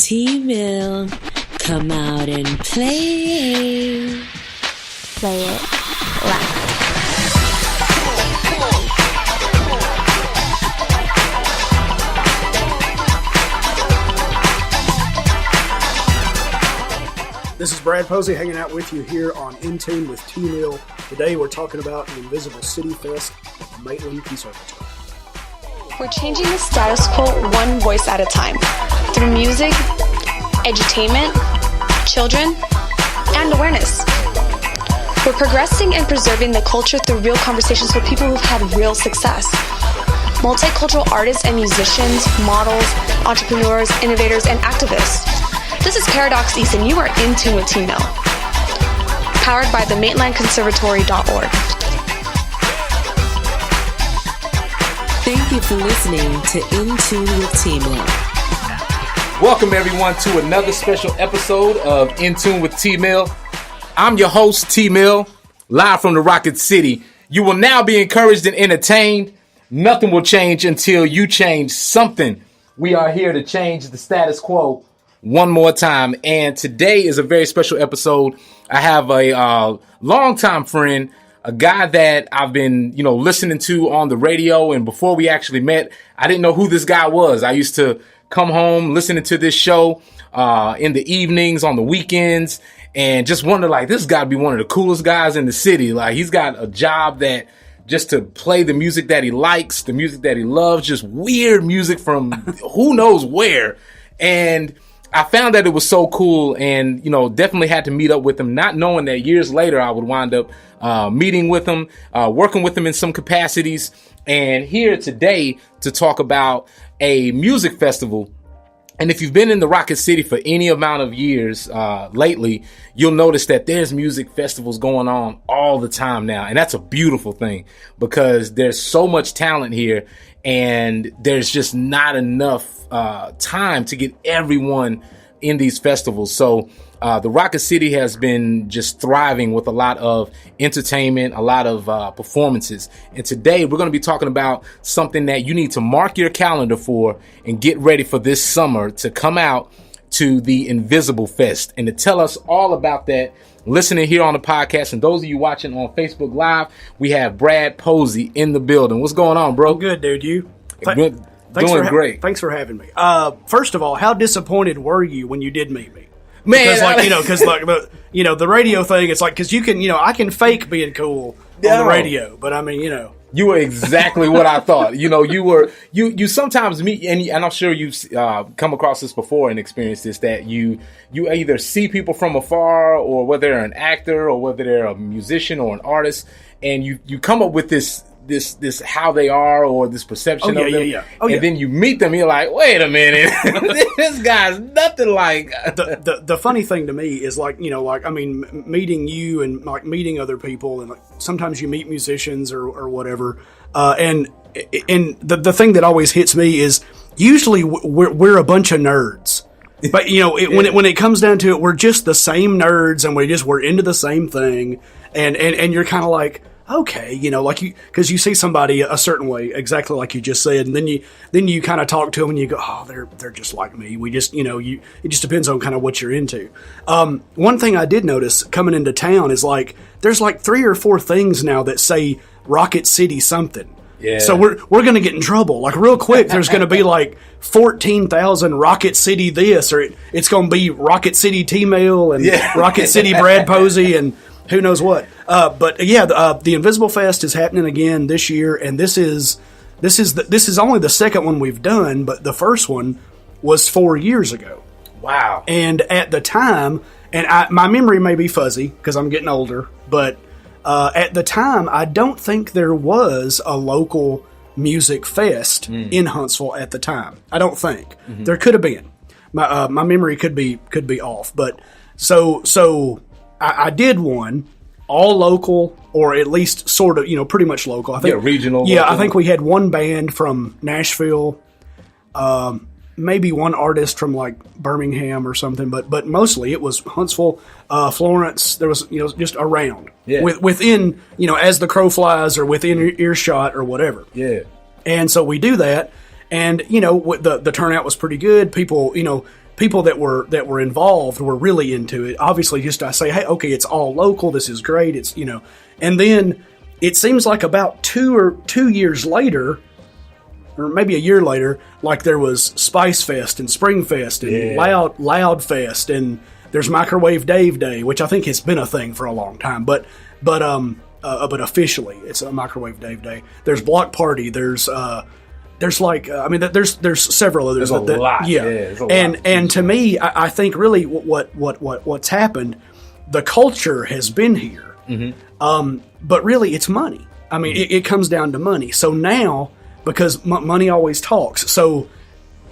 T-Mill, come out and play. Play it loud. This is Brad Posey hanging out with you here on In Tune with T-Mill. Today we're talking about the Invisible City Fest at Maitland Conservatory. We're changing the status quo one voice at a time through music, edutainment, children, and awareness. We're progressing and preserving the culture through real conversations with people who've had real success. Multicultural artists and musicians, models, entrepreneurs, innovators, and activists. This is Paradox East, and you are in tune with T-Mill. Powered by the MaitlandConservatory.org. Thank you for listening to In Tune with T-Mill. Welcome everyone to another special episode of In Tune with T-Mill. I'm your host, T-Mill, live from the Rocket City. You will now be encouraged and entertained. Nothing will change until you change something. We are here to change the status quo one more time. And today is a very special episode. I have a longtime friend, a guy that I've been, listening to on the radio. And before we actually met, I didn't know who this guy was. I used to come home listening to this show in the evenings, on the weekends, and just wonder, this has got to be one of the coolest guys in the city. He's got a job that just to play the music that he likes, the music that he loves, just weird music from who knows where. And I found that it was so cool and, definitely had to meet up with him, not knowing that years later I would wind up meeting with him, working with him in some capacities, and here today to talk about a music festival. And if you've been in the Rocket City for any amount of years lately, you'll notice that there's music festivals going on all the time now. And that's a beautiful thing because there's so much talent here and there's just not enough time to get everyone in these festivals. So the Rocket City has been just thriving with a lot of entertainment, a lot of performances. And today we're going to be talking about something that you need to mark your calendar for and get ready for this summer to come out to the Invisible Fest. And to tell us all about that, listening here on the podcast, and those of you watching on Facebook Live, we have Brad Posey in the building. What's going on, bro? Good, dude. You? Doing great. Thanks for having me. First of all, how disappointed were you when you did meet me? Man, because the radio thing, it's because you can, I can fake being cool on the radio, but you were exactly what I thought. You sometimes meet, and I'm sure you've come across this before and experienced this, that you either see people from afar, or whether they're an actor or whether they're a musician or an artist, and you come up with this how they are, or this perception of them. And then you meet them, you're like, wait a minute, this guy's nothing like. The funny thing to me is meeting you and meeting other people, and sometimes you meet musicians or whatever. And the thing that always hits me is usually we're a bunch of nerds. But when it comes down to it, we're just the same nerds, and we're into the same thing, and you're kind of like, okay, because you see somebody a certain way, exactly like you just said, and then you kind of talk to them and you go, oh, they're just like me. We just, it just depends on kind of what you're into. One thing I did notice coming into town is there's 3 or 4 things now that say Rocket City something. Yeah. So we're going to get in trouble. Real quick, there's going to be 14,000 Rocket City this, or it's going to be Rocket City T-Mill and Rocket City Brad Posey and who knows what. The Invisible Fest is happening again this year, and this is only the second one we've done, but the first one was 4 years ago. Wow. And at the time, and my memory may be fuzzy because I'm getting older, but at the time, I don't think there was a local music fest in Huntsville at the time. I don't think. Mm-hmm. There could have been. My memory could be off, but so I did one, all local, or at least sort of, pretty much local. I think regional. Yeah, local. I think we had one band from Nashville, maybe one artist from Birmingham or something, but mostly it was Huntsville, Florence. There was just around within as the crow flies, or within earshot or whatever. Yeah, and so we do that, and the turnout was pretty good. People people that were involved were really into it. Obviously, just I say, hey, okay, it's all local. This is great. It's and then it seems like about 2 years later, or maybe a year later, like there was Spice Fest and Spring Fest and Loud Fest, and there's Microwave Dave Day, which I think has been a thing for a long time, but officially it's a Microwave Dave Day. There's Block Party. There's like there's several others. There's a lot. Yeah, there's a lot. And to me, I think really what's happened, the culture has been here, but really it's money. I mean, it comes down to money. So now, because money always talks, so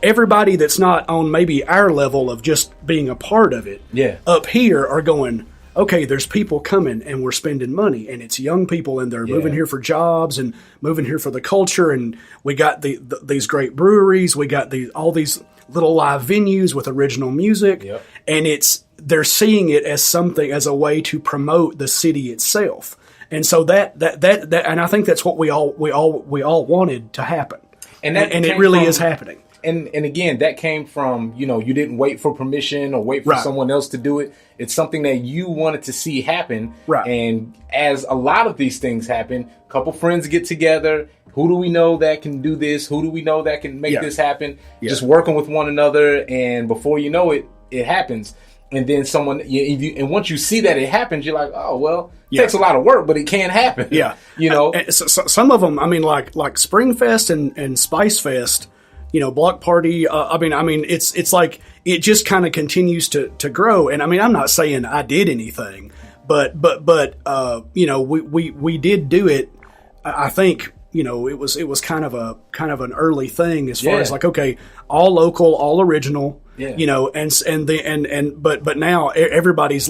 everybody that's not on maybe our level of just being a part of it, up here are going, okay, there's people coming and we're spending money, and it's young people and they're moving here for jobs and moving here for the culture, and we got these great breweries, we got all these little live venues with original music, and they're seeing it as something, as a way to promote the city itself, and so that and I think that's what we all wanted to happen, and it really is happening. And again, that came from, you didn't wait for permission or wait for someone else to do it. It's something that you wanted to see happen. Right. And as a lot of these things happen, a couple friends get together. Who do we know that can do this? Who do we know that can make this happen? Just working with one another. And before you know it, it happens. And then and once you see that it happens, you're like, oh, well, it takes a lot of work, but it can happen. Yeah. So some of them, I mean, like Spring Fest and Spice Fest, Block Party. I mean, it's like it just kind of continues to grow. And I mean, I'm not saying I did anything, but we did do it. I think it was kind of an early thing as far as like, okay, all local, all original. But now everybody is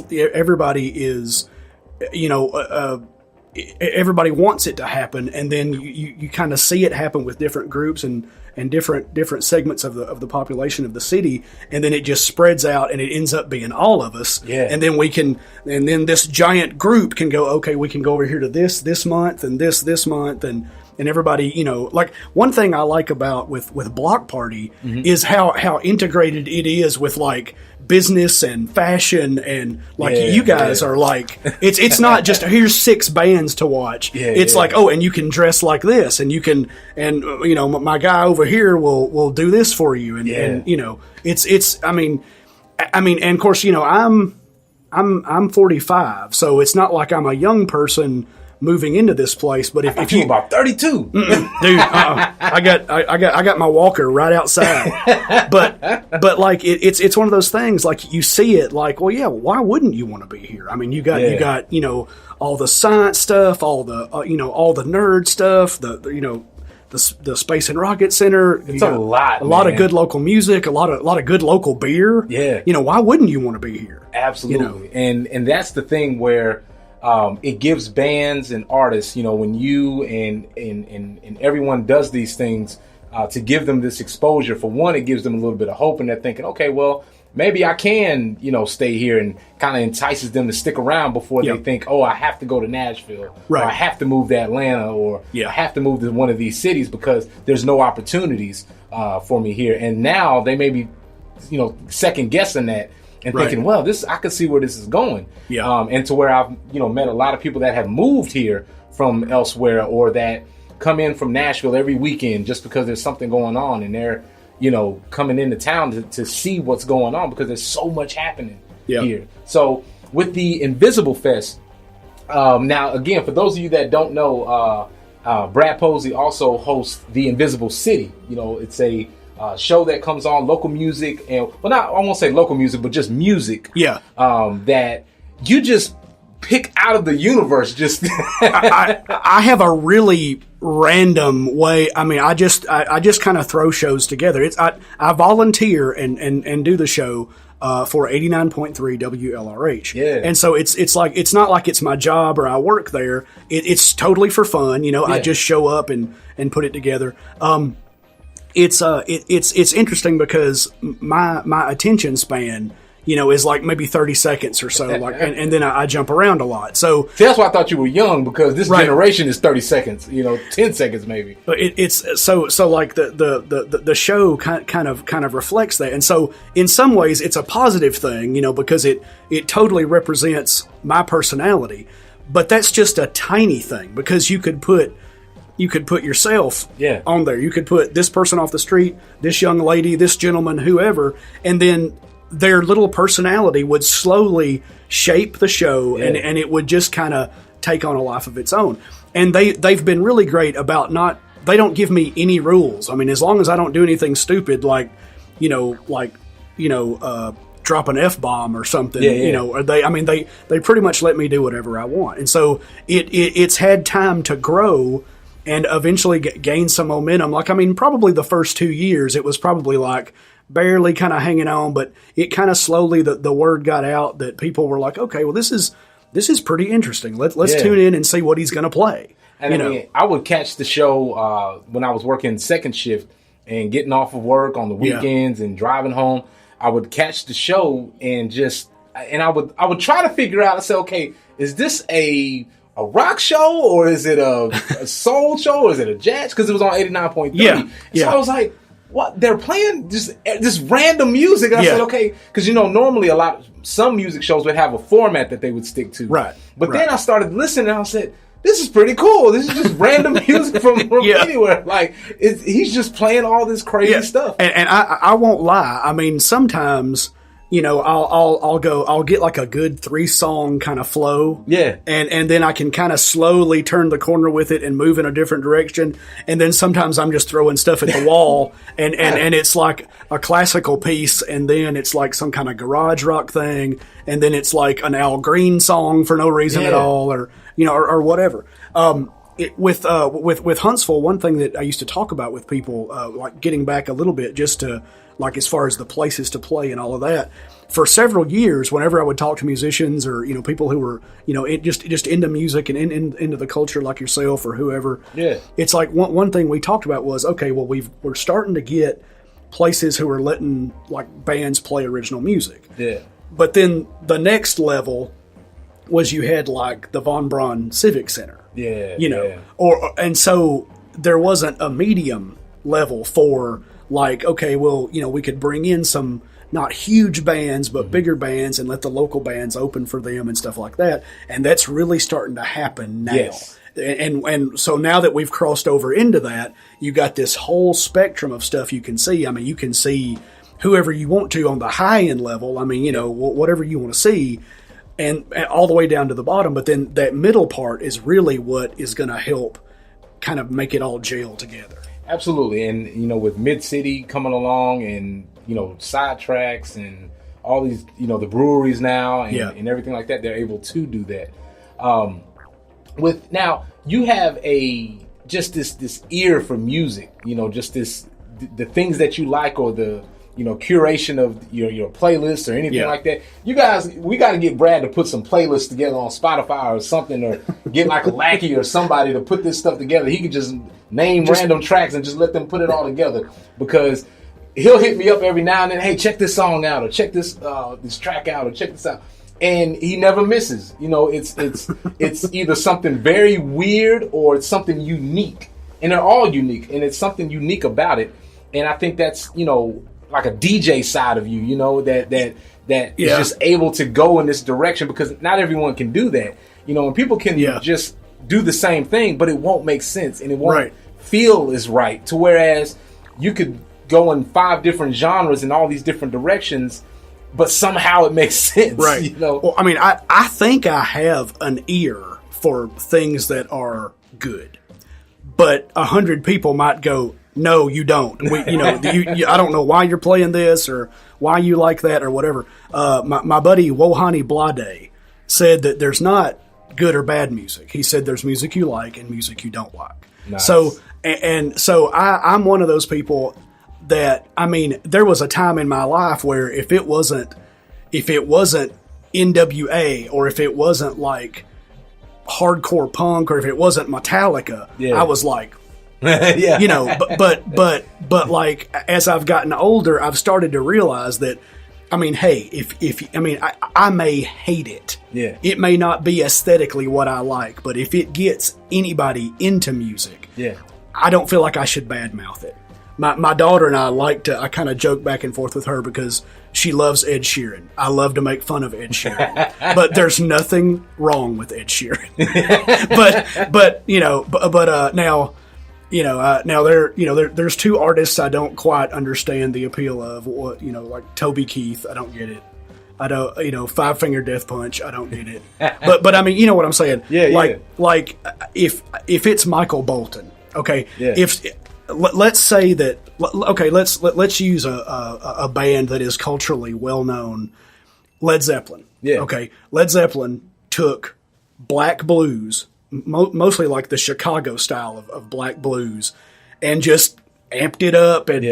everybody wants it to happen, and then you kind of see it happen with different groups and different segments of the population of the city, and then it just spreads out, and it ends up being all of us. And then this giant group can go, okay, we can go over here to this month and this month, and everybody, like one thing I like about with Block Party is how integrated it is with like business and fashion, and like you guys are like, it's not just here's 6 bands to watch. It's like, oh, and you can dress like this, and you can, and my guy over here will do this for you, and it's I mean, and of course I'm 45, so it's not like I'm a young person moving into this place, but if you about 32, dude, I got my walker right outside, but like it's one of those things, like you see it, like, well, yeah, why wouldn't you want to be here? I mean, you got all the science stuff, all the all the nerd stuff, the Space and Rocket Center. It's a lot of good local music, a lot of good local beer. Why wouldn't you want to be here? Absolutely, and that's the thing where. It gives bands and artists, when you and everyone does these things to give them this exposure. For one, it gives them a little bit of hope, and they're thinking, okay, well, maybe I can, stay here, and kind of entices them to stick around before they think, oh, I have to go to Nashville, or I have to move to Atlanta, or I have to move to one of these cities because there's no opportunities for me here. And now they may be, second guessing that. And thinking, well, I can see where this is going. And to where I've, met a lot of people that have moved here from elsewhere, or that come in from Nashville every weekend just because there's something going on, and they're, coming into town to see what's going on because there's so much happening here. So with the Invisible Fest, now again, for those of you that don't know, Brad Posey also hosts the Invisible City. It's a show that comes on, local music, and I won't say local music, but just music. That you just pick out of the universe. Just I have a really random way. I mean, I just kind of throw shows together. I volunteer and do the show for 89.3 WLRH. And so it's like, it's not like it's my job or I work there. It's totally for fun. I just show up and put it together. It's interesting because my attention span is like maybe 30 seconds or so, like, and then I jump around a lot. So See, that's why I thought you were young, because this generation is 30 seconds, 10 seconds maybe. but it's so like the show kind of reflects that, and so in some ways it's a positive thing, because it totally represents my personality. But that's just a tiny thing, because you could put yourself on there. You could put this person off the street, this young lady, this gentleman, whoever, and then their little personality would slowly shape the show, and it would just kind of take on a life of its own. And they've been really great about they don't give me any rules. I mean, as long as I don't do anything stupid, like drop an F-bomb or something, or they pretty much let me do whatever I want. And so it's had time to grow and eventually gain some momentum. Like, I mean, probably the first 2 years, it was probably like barely kind of hanging on, but it kind of slowly, the word got out that people were like, okay, well, this is pretty interesting. Let's tune in and see what he's going to play. And I would catch the show when I was working second shift and getting off of work on the weekends and driving home. I would catch the show and I would try to figure out. I said, okay, is this a rock show, or is it a soul show, or is it a jazz? Because it was on 89.3. So I was like, what? They're playing just random music. And I said, okay, because normally some music shows would have a format that they would stick to. Right. But then I started listening and I said, this is pretty cool. This is just random music from anywhere. Like, he's just playing all this crazy stuff. And I won't lie. I mean, sometimes, I'll get like a good 3-song kind of flow. Yeah. And then I can kind of slowly turn the corner with it and move in a different direction. And then sometimes I'm just throwing stuff at the wall and it's like a classical piece, and then it's like some kind of garage rock thing, and then it's like an Al Green song for no reason at all, or whatever. With Huntsville, one thing that I used to talk about with people, like getting back a little bit, just to like as far as the places to play and all of that. For several years, whenever I would talk to musicians or people who were just into music and into the culture like yourself or whoever, it's like one thing we talked about was, okay, well we're starting to get places who are letting like bands play original music. Yeah. But then the next level was you had like the Von Braun Civic Center. And so there wasn't a medium level for like, okay, well, we could bring in some not huge bands, but bigger bands and let the local bands open for them and stuff like that. And that's really starting to happen now. Yes. And so now that we've crossed over into that, you got this whole spectrum of stuff you can see. I mean, you can see whoever you want to on the high end level. I mean, whatever you want to see. And all the way down to the bottom, but then that middle part is really what is going to help kind of make it all gel together. Absolutely. And, with Mid-City coming along and, Sidetracks and all these, the breweries now and everything like that, they're able to do that. Now, you have just this ear for music, just the things that you like, or the curation of your playlists or anything like that. You guys, we got to get Brad to put some playlists together on Spotify or something, or get like a Lackey or somebody to put this stuff together. He could just name random tracks and just let them put it all together, because he'll hit me up every now and then. Hey, check this song out, or check this track out, or check this out. And he never misses. It's either something very weird or it's something unique, and they're all unique, and it's something unique about it. And I think that's like a DJ side of you, that is just able to go in this direction, because not everyone can do that, and people can just do the same thing, but it won't make sense and it won't feel as right. To whereas you could go in 5 different genres in all these different directions, but somehow it makes sense. Right. Well, I mean, I think I have an ear for things that are good, but 100 people might go, no, you don't. I don't know why you're playing this or why you like that or whatever. My buddy Wohani Blade said that there's not good or bad music. He said there's music you like and music you don't like. Nice. So I'm one of those people that, I mean, there was a time in my life where if it wasn't NWA, or if it wasn't like hardcore punk, or if it wasn't Metallica, I was like, but like as I've gotten older, I've started to realize that I mean, hey, I may hate it. Yeah. It may not be aesthetically what I like, but if it gets anybody into music, Yeah. I don't feel like I should badmouth it. My daughter and I kind of joke back and forth with her because she loves Ed Sheeran. I love to make fun of Ed Sheeran, but there's nothing wrong with Ed Sheeran. There's two artists I don't quite understand the appeal of. What, like Toby Keith, I don't get it. I don't, Five Finger Death Punch, I don't get it. But I mean, you know what I'm saying? Yeah, like if it's Michael Bolton, okay, Yeah. Let's say that. Okay, let's use a band that is culturally well known, Led Zeppelin. Yeah. Okay, Led Zeppelin took black blues, mostly like the Chicago style of black blues, and just amped it up, and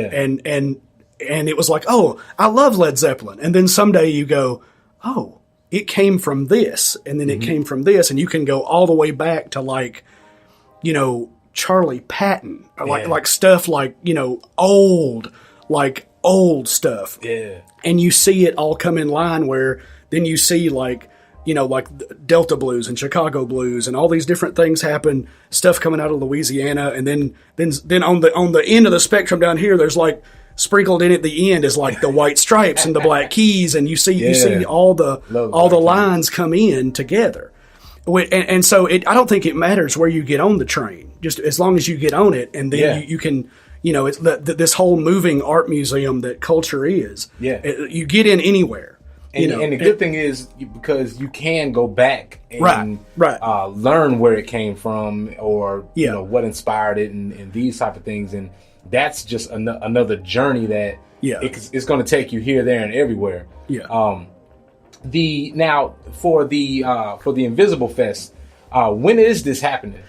it was like, oh, I love Led Zeppelin, and then someday you go, oh, it came from this, and then it came from this, and you can go all the way back to like, Charlie Patton, like stuff like, old stuff. Yeah. And you see it all come in line where then you see like Delta blues and Chicago blues and all these different things happen, stuff coming out of Louisiana. And then on the end of the spectrum down here, there's like sprinkled in at the end is like the White Stripes and the Black Keys. And you see all the lines come in together. And so I don't think it matters where you get on the train, just as long as you get on it, and then you can, it's this whole moving art museum that culture is. Yeah, you get in anywhere. And the good thing is because you can go back and right. Learn where it came from, or what inspired it, and these type of things, and that's just another journey that it's going to take you here, there, and everywhere. Yeah. For the Invisible Fest, when is this happening?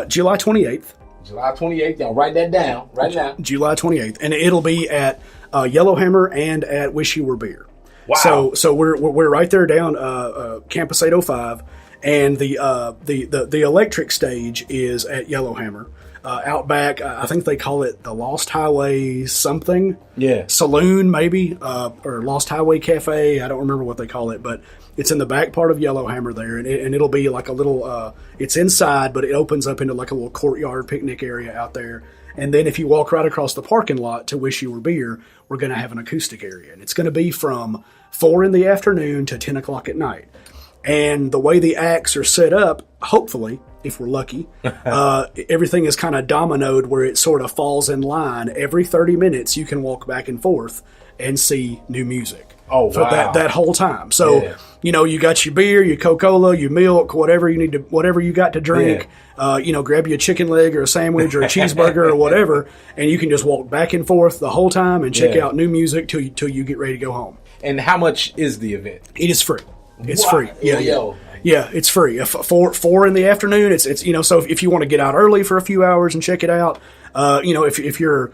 July 28th. July 28th. Y'all write that down right now. July 28th, and it'll be at Yellowhammer and at Wish You Were Beer. Wow. So we're right there down Campus 805, and the electric stage is at Yellowhammer. Out back, I think they call it the Lost Highway something. Yeah. Saloon, maybe, or Lost Highway Cafe. I don't remember what they call it, but it's in the back part of Yellowhammer there, and it'll be like a little, it's inside, but it opens up into like a little courtyard picnic area out there. And then if you walk right across the parking lot to Wish You Were Beer, we're going to have an acoustic area. And it's going to be from 4 in the afternoon to 10 o'clock at night. And the way the acts are set up, hopefully, if we're lucky, everything is kind of dominoed where it sort of falls in line. Every 30 minutes, you can walk back and forth and see new music. Oh, wow. For that whole time. So, you got your beer, your Coca-Cola, your milk, whatever you got to drink. Yeah. Grab you a chicken leg or a sandwich or a cheeseburger or whatever, and you can just walk back and forth the whole time and check out new music till you get ready to go home. And how much is the event? It is free. It's Wow. free. Yeah. Yeah, it's free. 4 in the afternoon. It's so if you want to get out early for a few hours and check it out, if you're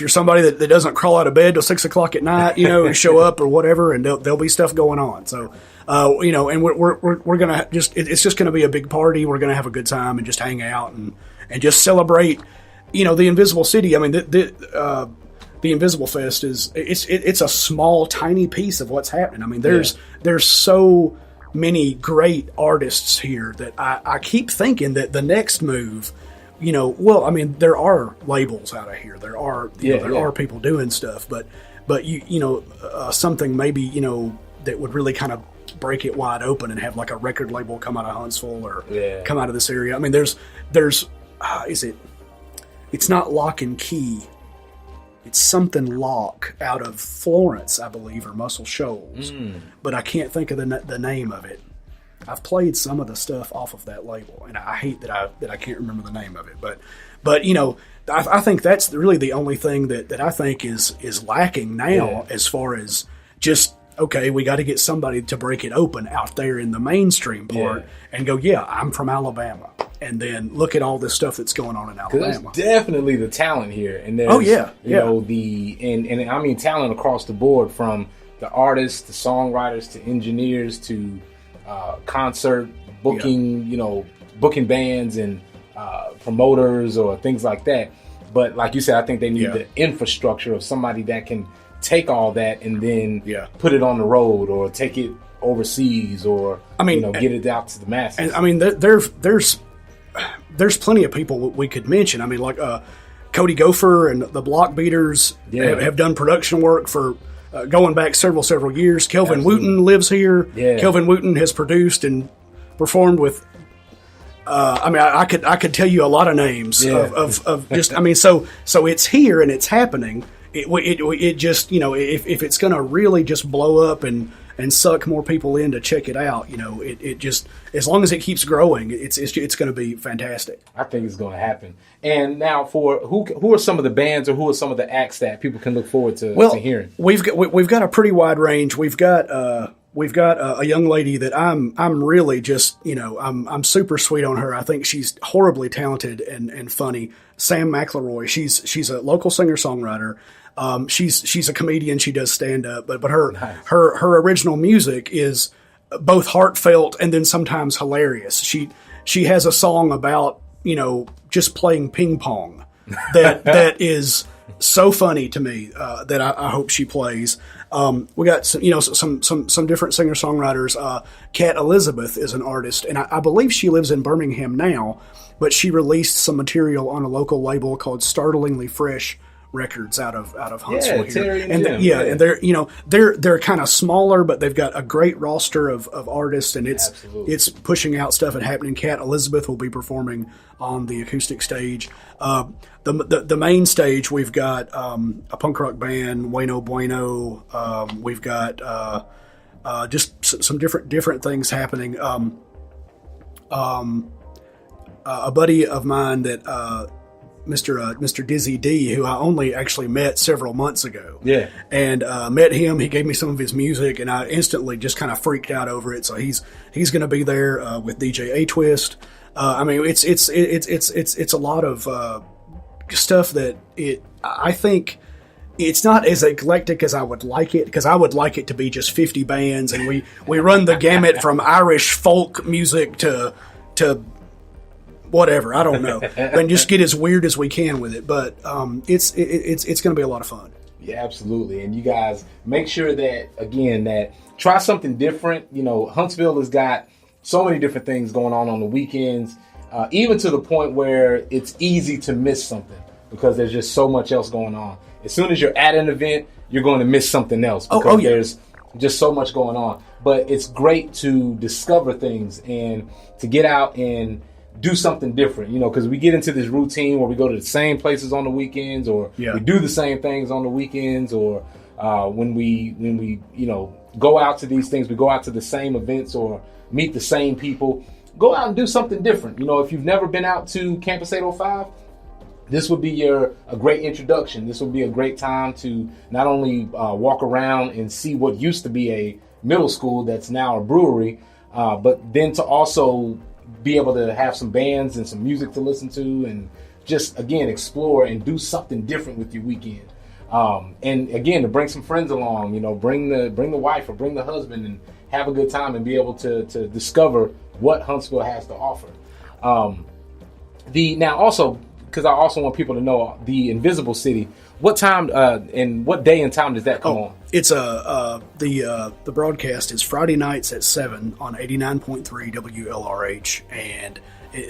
somebody that doesn't crawl out of bed till 6 o'clock at night, and show up or whatever, and there'll be stuff going on. So, and we're gonna it's just gonna be a big party. We're gonna have a good time and just hang out and just celebrate, the Invisible City. I mean, the Invisible Fest it's a small, tiny piece of what's happening. I mean, there's so many great artists here that I keep thinking that the next move, there are labels out of here. There are are people doing stuff, but something maybe that would really kind of break it wide open and have like a record label come out of Huntsville or come out of this area. I mean, there's it's not Lock and Key. It's something Lock out of Florence, I believe, or Muscle Shoals, but I can't think of the name of it. I've played some of the stuff off of that label, and I hate that I can't remember the name of it. But I think that's really the only thing that I think is lacking now as far as just, okay, we got to get somebody to break it open out there in the mainstream part and go, I'm from Alabama. And then look at all this stuff that's going on in Alabama. There's definitely the talent here. And there's, and I mean talent across the board, from the artists, to songwriters, to engineers, to concert booking, booking bands and promoters or things like that. But like you said, I think they need the infrastructure of somebody that can take all that and then Yeah. put it on the road or take it overseas or get it out to the masses. And I mean, there's plenty of people we could mention. I mean, like Cody Gopher and the Block Beaters have done production work for going back several years. Kelvin Wooten lives here. Yeah. Kelvin Wooten has produced and performed with. I mean, I could tell you a lot of names of just. I mean, so it's here and it's happening. It just, if it's going to really just blow up and suck more people in to check it out, it just, as long as it keeps growing, it's going to be fantastic. I think it's going to happen. And now, for who are some of the bands or who are some of the acts that people can look forward to hearing? We've got a pretty wide range. We've got a young lady that I'm really just, I'm super sweet on her. I think she's horribly talented and funny. Sam McElroy. She's a local singer-songwriter. She's a comedian. She does stand up, but her original music is both heartfelt and then sometimes hilarious. She has a song about, just playing ping pong that is so funny to me, that I hope she plays. We got some different singer-songwriters. Kat Elizabeth is an artist, and I believe she lives in Birmingham now, but she released some material on a local label called Startlingly Fresh Records out of Huntsville here. Terry And they're kind of smaller, but they've got a great roster of artists, and it's pushing out stuff and happening. Kat Elizabeth will be performing on the acoustic stage. The main stage, we've got a punk rock band, Bueno Bueno. We've got just some different things happening. A buddy of mine that Mr. Dizzy D, who I only actually met several months ago. Yeah. And met him. He gave me some of his music, and I instantly just kind of freaked out over it. So he's going to be there with DJ A-Twist. I mean, it's a lot of stuff that I think it's not as eclectic as I would like it, because I would like it to be just 50 bands, and we run the gamut from Irish folk music to whatever, I don't know, and just get as weird as we can with it. But it's going to be a lot of fun. Yeah, absolutely. And you guys make sure that try something different. Huntsville has got so many different things going on the weekends, even to the point where it's easy to miss something because there's just so much else going on. As soon as you're at an event, you're going to miss something else because there's just so much going on. But it's great to discover things and to get out and do something different, because we get into this routine where we go to the same places on the weekends, or we do the same things on the weekends, or when we go out to these things, we go out to the same events or meet the same people. Go out and do something different. If you've never been out to Campus 805, this would be a great introduction. This would be a great time to not only walk around and see what used to be a middle school that's now a brewery, but then to also be able to have some bands and some music to listen to, and just again explore and do something different with your weekend. And again, to bring some friends along, bring the wife or bring the husband and have a good time and be able to discover what Huntsville has to offer. Now also, because I also want people to know the Invisible City. What time and what day and time does that come on? It's the broadcast is Friday nights at 7 on 89.3 WLRH, and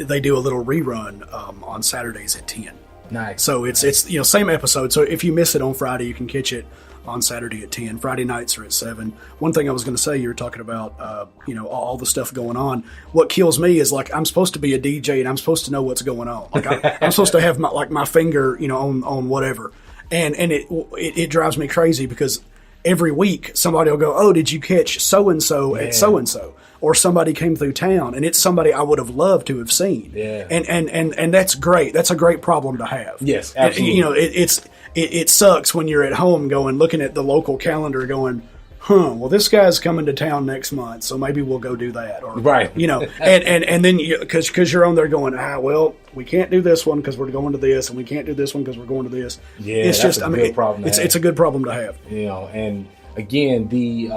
they do a little rerun on Saturdays at 10. Nice. So it's same episode. So if you miss it on Friday, you can catch it on Saturday at 10. Friday nights are at 7. One thing I was going to say, you were talking about all the stuff going on. What kills me is, like, I'm supposed to be a DJ and I'm supposed to know what's going on. Like I'm supposed to have my finger on whatever. And it drives me crazy because every week somebody will go, "Oh, did you catch so-and-so at so-and-so?" Or somebody came through town, and it's somebody I would have loved to have seen. Yeah. And that's great. That's a great problem to have. Yes, absolutely. It sucks when you're at home looking at the local calendar going, well, this guy's coming to town next month, so maybe we'll go do that. Or, right. And then because you're on there going, well, we can't do this one because we're going to this, and we can't do this one because we're going to this. Yeah, it's that's just, a good problem to have. It's a good problem to have. And again, the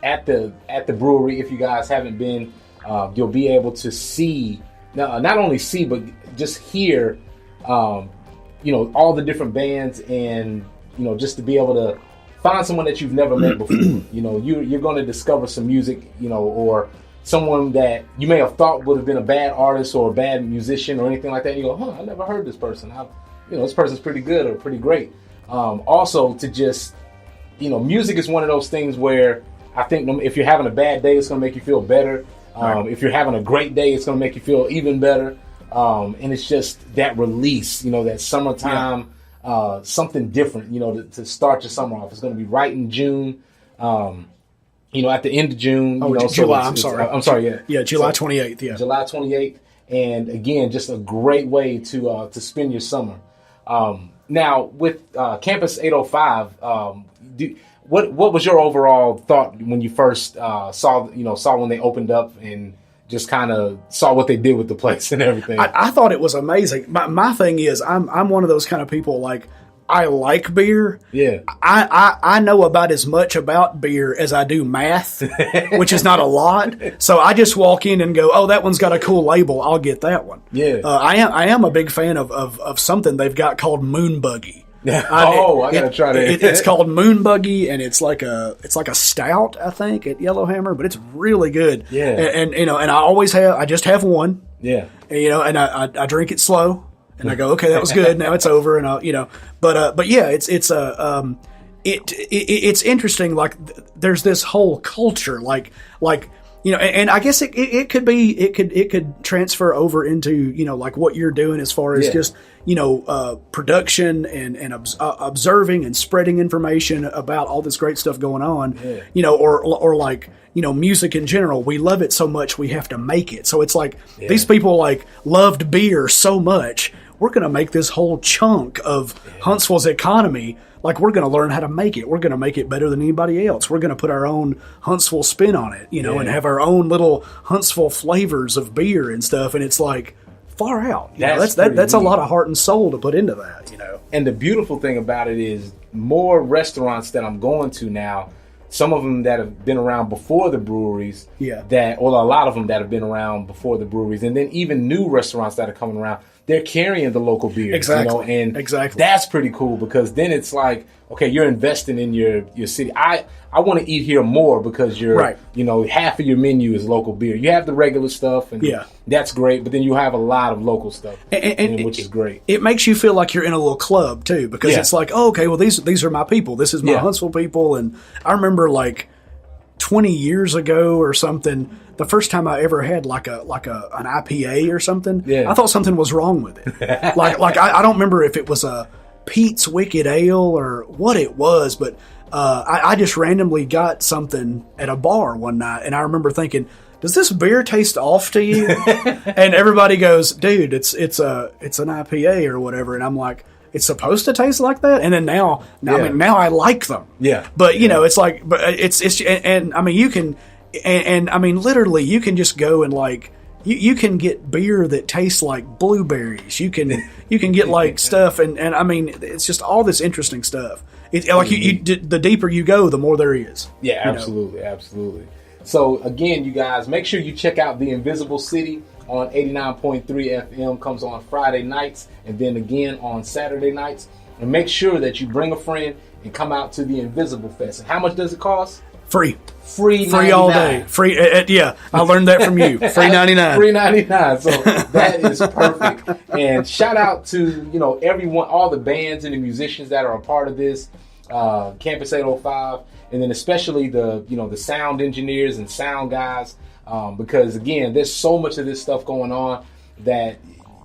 at the brewery, if you guys haven't been, you'll be able to see, not only see, but just hear, all the different bands and just to be able to find someone that you've never met before. You're going to discover some music, or someone that you may have thought would have been a bad artist or a bad musician or anything like that. And you go, I never heard this person. This person's pretty good or pretty great. Also, to just, music is one of those things where I think if you're having a bad day, it's going to make you feel better. Right. If you're having a great day, it's going to make you feel even better. And it's just that release, that summertime, something different, to start your summer off. It's going to be right in June. At the end of June. July. I'm sorry. Yeah. Yeah, July 28th. Yeah. July 28th. And again, just a great way to spend your summer. Now, with Campus 805, what was your overall thought when you first saw when they opened up and just kind of saw what they did with the place and everything? I thought it was amazing. My thing is, I'm one of those kind of people, like, I like beer. Yeah. I know about as much about beer as I do math, which is not a lot. So I just walk in and go, oh, that one's got a cool label. I'll get that one. Yeah. I am a big fan of something they've got called Moon Buggy. I gotta try that. It's called Moon Buggy, and it's like a stout, I think, at Yellowhammer, but it's really good. Yeah. And I just have one. Yeah. And I drink it slow. And I go, okay, that was good. Now it's over, and but yeah, it's interesting. Like, there's this whole culture, and I guess it could transfer over into like what you're doing as far as just production and observing and spreading information about all this great stuff going on. Yeah. Or like music in general. We love it so much we have to make it. So it's like these people like loved beer so much. We're going to make this whole chunk of Huntsville's economy. Like, we're going to learn how to make it. We're going to make it better than anybody else. We're going to put our own Huntsville spin on it, and have our own little Huntsville flavors of beer and stuff. And it's like far out. That's a lot of heart and soul to put into that, And the beautiful thing about it is more restaurants that I'm going to now, some of them that have been around before the breweries, a lot of them that have been around before the breweries, and then even new restaurants that are coming around, they're carrying the local beers. Exactly. And exactly. That's pretty cool, because then it's like, okay, you're investing in your city. I want to eat here more because you're right. Half of your menu is local beer. You have the regular stuff, and that's great, but then you have a lot of local stuff, which is great. It makes you feel like you're in a little club too, because it's like, oh, okay, well these are my people. This is my Huntsville people. And I remember like 20 years ago or something, the first time I ever had like an IPA or something, I thought something was wrong with it. like I don't remember if it was a Pete's Wicked Ale or what it was, but I just randomly got something at a bar one night, and I remember thinking, does this beer taste off to you? And everybody goes, dude, it's an IPA or whatever. And I'm like, it's supposed to taste like that? And then now I like them. Yeah. But it's like, but and I mean, you can, and I mean, literally you can just go and like, you can get beer that tastes like blueberries. You can get like stuff, and I mean, it's just all this interesting stuff. It's like the deeper you go, the more there is. Yeah, absolutely, absolutely. So again, you guys, make sure you check out The Invisible City on 89.3 FM. Comes on Friday nights, and then again on Saturday nights. And make sure that you bring a friend and come out to the Invisible Fest. And how much does it cost? Free Free all day. Free. I learned that from you. Free 99. Free 99. So that is perfect. And shout out to everyone, all the bands and the musicians that are a part of this, Campus 805, and then especially the sound engineers and sound guys, because again, there's so much of this stuff going on that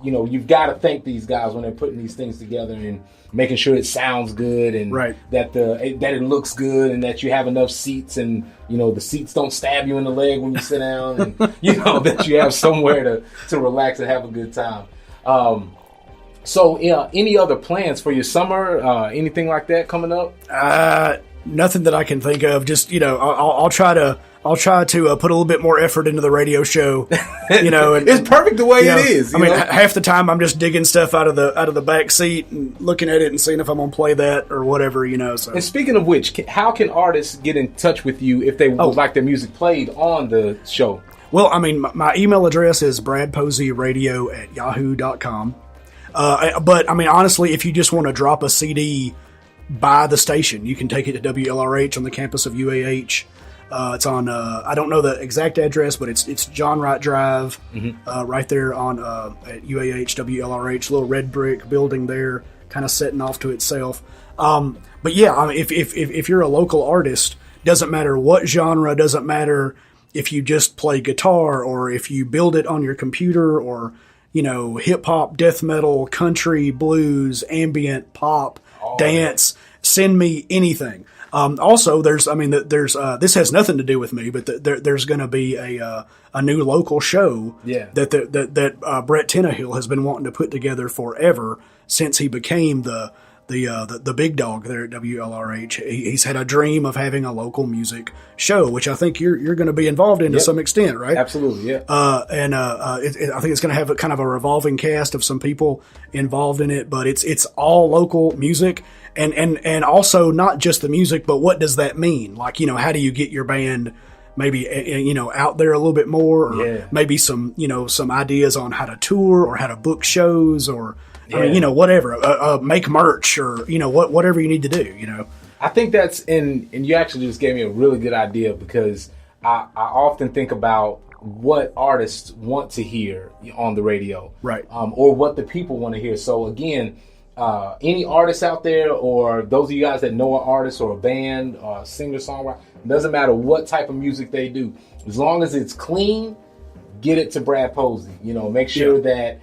you've got to thank these guys when they're putting these things together and making sure it sounds good, and that it looks good, and that you have enough seats, and the seats don't stab you in the leg when you sit down, and that you have somewhere to relax and have a good time. So any other plans for your summer? Anything like that coming up? Nothing that I can think of. Just I'll try to put a little bit more effort into the radio show. And, it's perfect the way it is. I mean, half the time I'm just digging stuff out of the back seat and looking at it and seeing if I'm gonna play that or whatever. So. And speaking of which, how can artists get in touch with you if they would like their music played on the show? Well, I mean, my email address is bradposeyradio@yahoo.com. But I mean, honestly, if you just want to drop a CD by the station. You can take it to WLRH on the campus of UAH. It's on, I don't know the exact address, but it's John Wright Drive, right there on at UAH, WLRH, little red brick building there, kind of setting off to itself. But yeah, I mean, if you're a local artist, doesn't matter what genre, doesn't matter if you just play guitar or if you build it on your computer or, you know, hip hop, death metal, country, blues, ambient, pop, dance, send me anything. Also, there's this has nothing to do with me, but there's going to be a new local show that Brett Tenahill has been wanting to put together forever since he became the big dog there at WLRH. He's had a dream of having a local music show, which I think you're going to be involved in to some extent, right? Absolutely, yeah. I think it's going to have a kind of a revolving cast of some people involved in it, but it's all local music. And also not just the music, but what does that mean? Like, you know, how do you get your band maybe, you know, out there a little bit more, or maybe some, you know, some ideas on how to tour or how to book shows, or, I mean, you know, whatever, make merch, or, you know, whatever you need to do, you know. I think that's, and you actually just gave me a really good idea, because I often think about what artists want to hear on the radio. Right. Or what the people want to hear. So again, any artists out there, or those of you guys that know an artist or a band or a singer-songwriter, doesn't matter what type of music they do, as long as it's clean, get it to Brad Posey. You know, make sure that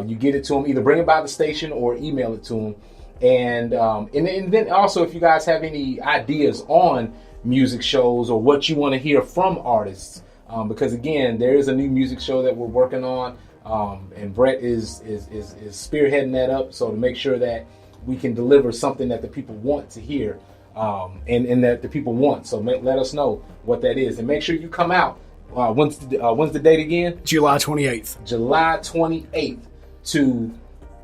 you get it to him, either bring it by the station or email it to him. And then also, if you guys have any ideas on music shows or what you want to hear from artists, because again, there is a new music show that we're working on. And Brett is spearheading that up, so to make sure that we can deliver something that the people want to hear, and that the people want. So let us know what that is, and make sure you come out. When's the date again? July 28th. July 28th to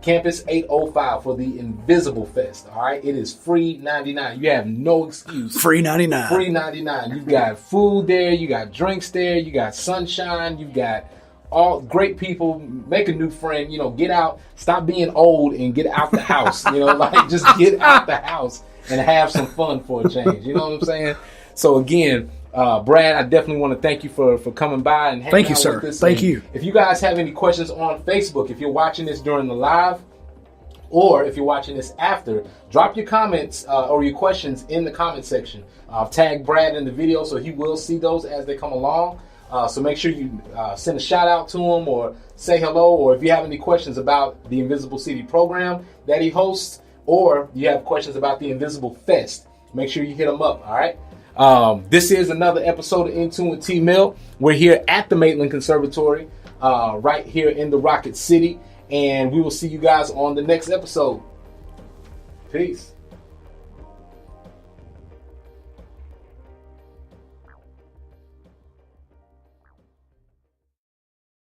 Campus 805 for the Invisible Fest. All right, it is free 99. You have no excuse. Free 99. Free 99. You've got food there. You got drinks there. You got sunshine. You've got all great people. Make a new friend. You know, get out. Stop being old and get out the house. You know, like, just get out the house and have some fun for a change. You know what I'm saying? So again, Brad, I definitely want to thank you for coming by and hanging out with us. Thank you. If you guys have any questions on Facebook, if you're watching this during the live, or if you're watching this after, drop your comments or your questions in the comment section. Tag Brad in the video so he will see those as they come along. So make sure you send a shout out to him, or say hello, or if you have any questions about the Invisible City program that he hosts, or you have questions about the Invisible Fest, make sure you hit him up, all right? This is another episode of In Tune with T Mill. We're here at the Maitland Conservatory, right here in the Rocket City, and we will see you guys on the next episode. Peace.